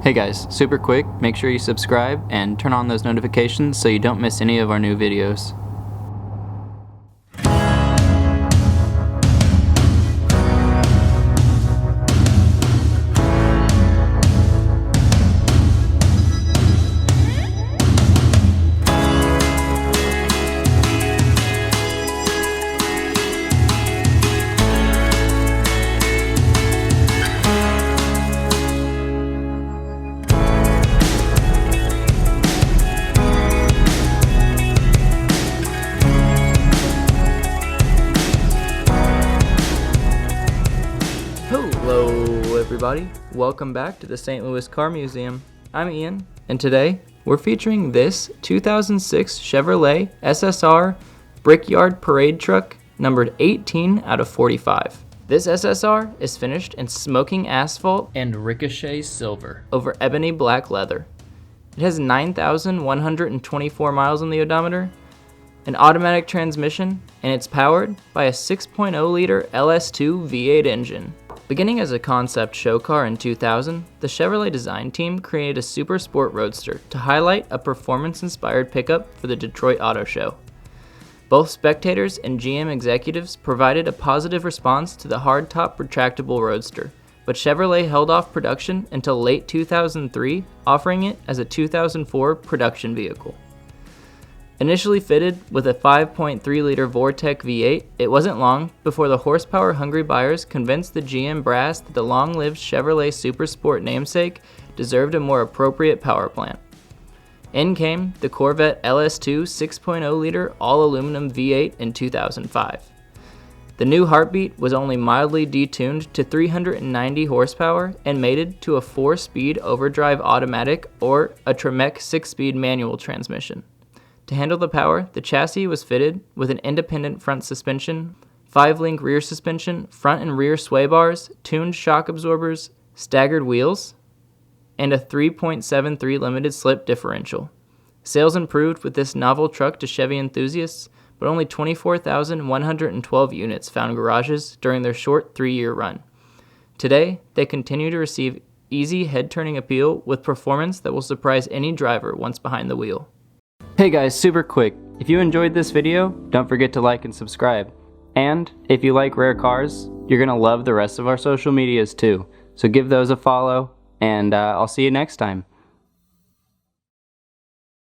Hey guys, super quick, make sure you subscribe and turn on those notifications so you don't miss any of our new videos. Hello everybody, welcome back to the St. Louis Car Museum. I'm Ian, and today we're featuring this 2006 Chevrolet SSR Brickyard Parade Truck numbered 18 out of 45. This SSR is finished in smoking asphalt and ricochet silver over ebony black leather. It has 9,124 miles on the odometer, an automatic transmission, and it's powered by a 6.0 liter LS2 V8 engine. Beginning as a concept show car in 2000, the Chevrolet design team created a super sport roadster to highlight a performance-inspired pickup for the Detroit Auto Show. Both spectators and GM executives provided a positive response to the hardtop retractable roadster, but Chevrolet held off production until late 2003, offering it as a 2004 production vehicle. Initially fitted with a 5.3-liter Vortec V8, it wasn't long before the horsepower-hungry buyers convinced the GM brass that the long-lived Chevrolet Super Sport namesake deserved a more appropriate power plant. In came the Corvette LS2 6.0-liter all-aluminum V8 in 2005. The new heartbeat was only mildly detuned to 390 horsepower and mated to a 4-speed overdrive automatic or a Tremec 6-speed manual transmission. To handle the power, the chassis was fitted with an independent front suspension, 5-link rear suspension, front and rear sway bars, tuned shock absorbers, staggered wheels, and a 3.73 limited slip differential. Sales improved with this novel truck to Chevy enthusiasts, but only 24,112 units found garages during their short 3-year run. Today, they continue to receive easy head-turning appeal with performance that will surprise any driver once behind the wheel. Hey guys, super quick, if you enjoyed this video, don't forget to like and subscribe. And if you like rare cars, you're gonna love the rest of our social medias too. So give those a follow, and I'll see you next time.